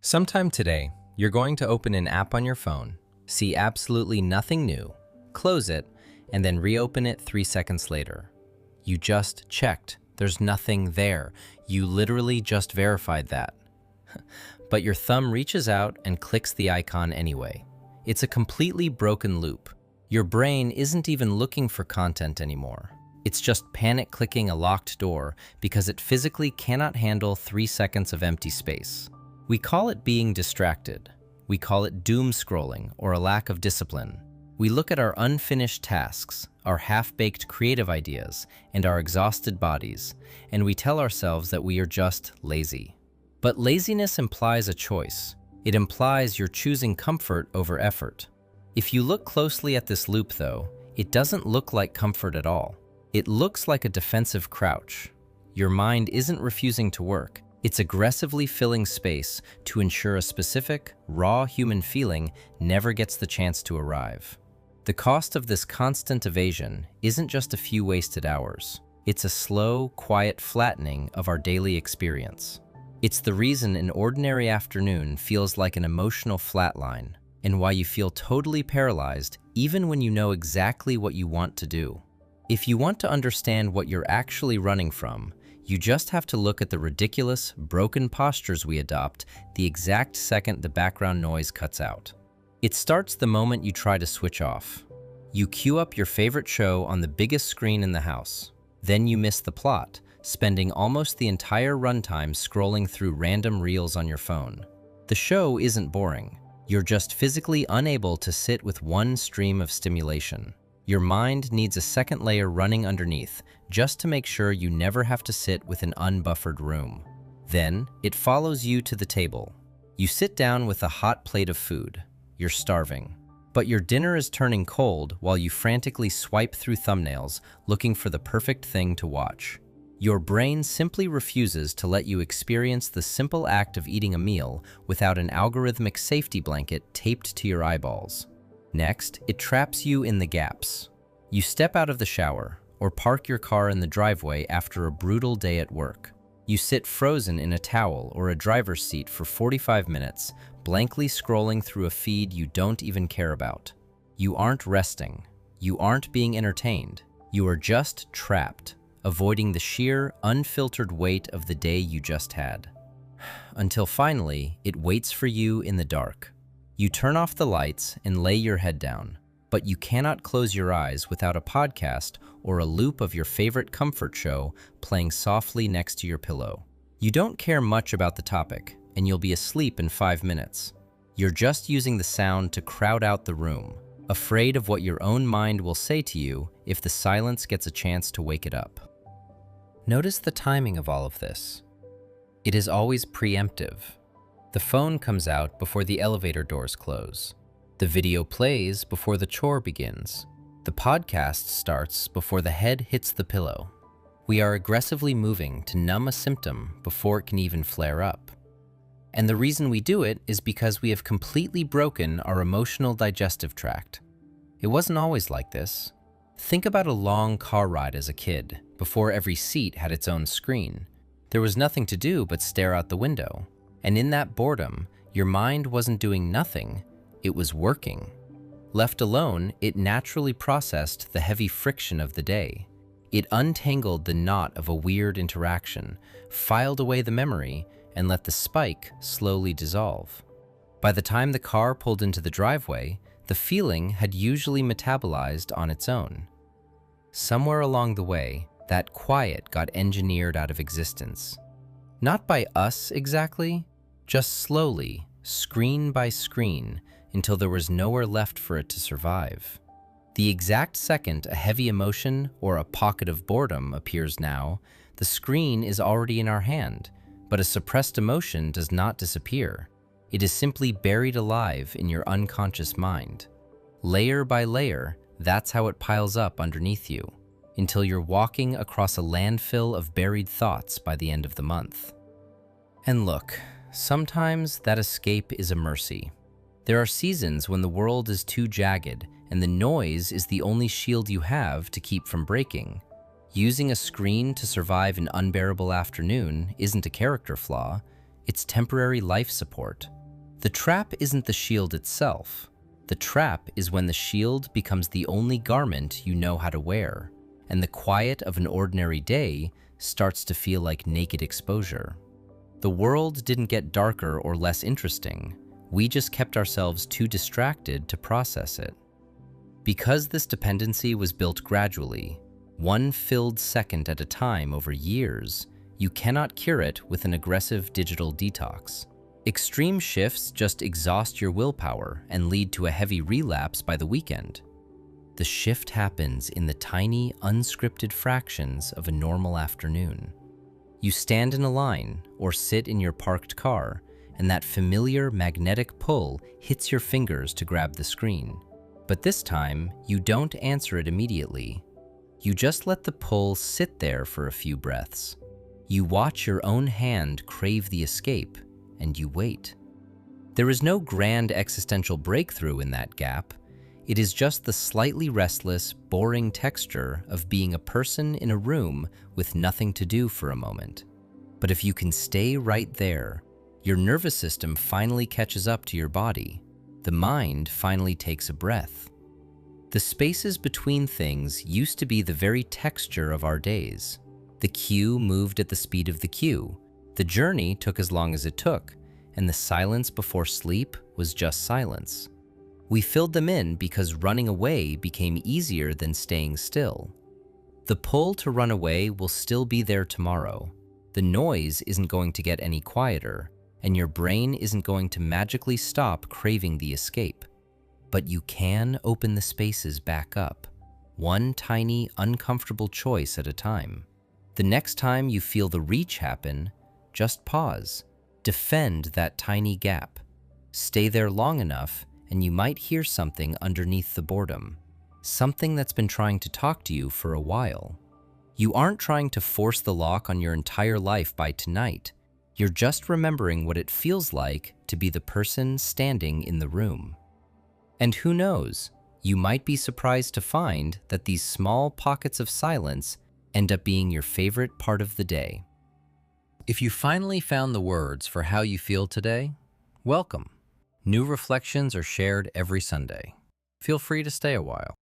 Sometime today, you're going to open an app on your phone, see absolutely nothing new, close it, and then reopen it 3 seconds later. You just checked. There's nothing there. You literally just verified that. But your thumb reaches out and clicks the icon anyway. It's a completely broken loop. Your brain isn't even looking for content anymore. It's just panic clicking a locked door because it physically cannot handle 3 seconds of empty space. We call it being distracted. We call it doom scrolling or a lack of discipline. We look at our unfinished tasks, our half-baked creative ideas, and our exhausted bodies, and we tell ourselves that we are just lazy. But laziness implies a choice. It implies you're choosing comfort over effort. If you look closely at this loop, though, it doesn't look like comfort at all. It looks like a defensive crouch. Your mind isn't refusing to work. It's aggressively filling space to ensure a specific, raw human feeling never gets the chance to arrive. The cost of this constant evasion isn't just a few wasted hours. It's a slow, quiet flattening of our daily experience. It's the reason an ordinary afternoon feels like an emotional flatline, and why you feel totally paralyzed even when you know exactly what you want to do. If you want to understand what you're actually running from, you just have to look at the ridiculous, broken postures we adopt the exact second the background noise cuts out. It starts the moment you try to switch off. You queue up your favorite show on the biggest screen in the house. Then you miss the plot, spending almost the entire runtime scrolling through random reels on your phone. The show isn't boring. You're just physically unable to sit with one stream of stimulation. Your mind needs a second layer running underneath, just to make sure you never have to sit with an unbuffered room. Then, it follows you to the table. You sit down with a hot plate of food. You're starving. But your dinner is turning cold while you frantically swipe through thumbnails looking for the perfect thing to watch. Your brain simply refuses to let you experience the simple act of eating a meal without an algorithmic safety blanket taped to your eyeballs. Next, it traps you in the gaps. You step out of the shower or park your car in the driveway after a brutal day at work. You sit frozen in a towel or a driver's seat for 45 minutes, blankly scrolling through a feed you don't even care about. You aren't resting. You aren't being entertained. You are just trapped, avoiding the sheer, unfiltered weight of the day you just had. Until finally, it waits for you in the dark. You turn off the lights and lay your head down, but you cannot close your eyes without a podcast or a loop of your favorite comfort show playing softly next to your pillow. You don't care much about the topic, and you'll be asleep in 5 minutes. You're just using the sound to crowd out the room, afraid of what your own mind will say to you if the silence gets a chance to wake it up. Notice the timing of all of this. It is always preemptive. The phone comes out before the elevator doors close. The video plays before the chore begins. The podcast starts before the head hits the pillow. We are aggressively moving to numb a symptom before it can even flare up. And the reason we do it is because we have completely broken our emotional digestive tract. It wasn't always like this. Think about a long car ride as a kid, before every seat had its own screen. There was nothing to do but stare out the window. And in that boredom, your mind wasn't doing nothing, it was working. Left alone, it naturally processed the heavy friction of the day. It untangled the knot of a weird interaction, filed away the memory, and let the spike slowly dissolve. By the time the car pulled into the driveway, the feeling had usually metabolized on its own. Somewhere along the way, that quiet got engineered out of existence. Not by us exactly, just slowly, screen by screen, until there was nowhere left for it to survive. The exact second a heavy emotion or a pocket of boredom appears now, the screen is already in our hand, but a suppressed emotion does not disappear. It is simply buried alive in your unconscious mind. Layer by layer, that's how it piles up underneath you, until you're walking across a landfill of buried thoughts by the end of the month. And look, sometimes that escape is a mercy. There are seasons when the world is too jagged and the noise is the only shield you have to keep from breaking. Using a screen to survive an unbearable afternoon isn't a character flaw, it's temporary life support. The trap isn't the shield itself. The trap is when the shield becomes the only garment you know how to wear, and the quiet of an ordinary day starts to feel like naked exposure. The world didn't get darker or less interesting. We just kept ourselves too distracted to process it. Because this dependency was built gradually, one filled second at a time over years, you cannot cure it with an aggressive digital detox. Extreme shifts just exhaust your willpower and lead to a heavy relapse by the weekend. The shift happens in the tiny, unscripted fractions of a normal afternoon. You stand in a line or sit in your parked car, and that familiar magnetic pull hits your fingers to grab the screen. But this time, you don't answer it immediately. You just let the pull sit there for a few breaths. You watch your own hand crave the escape, and you wait. There is no grand existential breakthrough in that gap. It is just the slightly restless, boring texture of being a person in a room with nothing to do for a moment. But if you can stay right there, your nervous system finally catches up to your body. The mind finally takes a breath. The spaces between things used to be the very texture of our days. The queue moved at the speed of the queue. The journey took as long as it took, and the silence before sleep was just silence. We filled them in because running away became easier than staying still. The pull to run away will still be there tomorrow. The noise isn't going to get any quieter, and your brain isn't going to magically stop craving the escape. But you can open the spaces back up, one tiny, uncomfortable choice at a time. The next time you feel the reach happen, just pause. Defend that tiny gap. Stay there long enough, and you might hear something underneath the boredom. Something that's been trying to talk to you for a while. You aren't trying to force the lock on your entire life by tonight. You're just remembering what it feels like to be the person standing in the room. And who knows, you might be surprised to find that these small pockets of silence end up being your favorite part of the day. If you finally found the words for how you feel today, welcome. New reflections are shared every Sunday. Feel free to stay a while.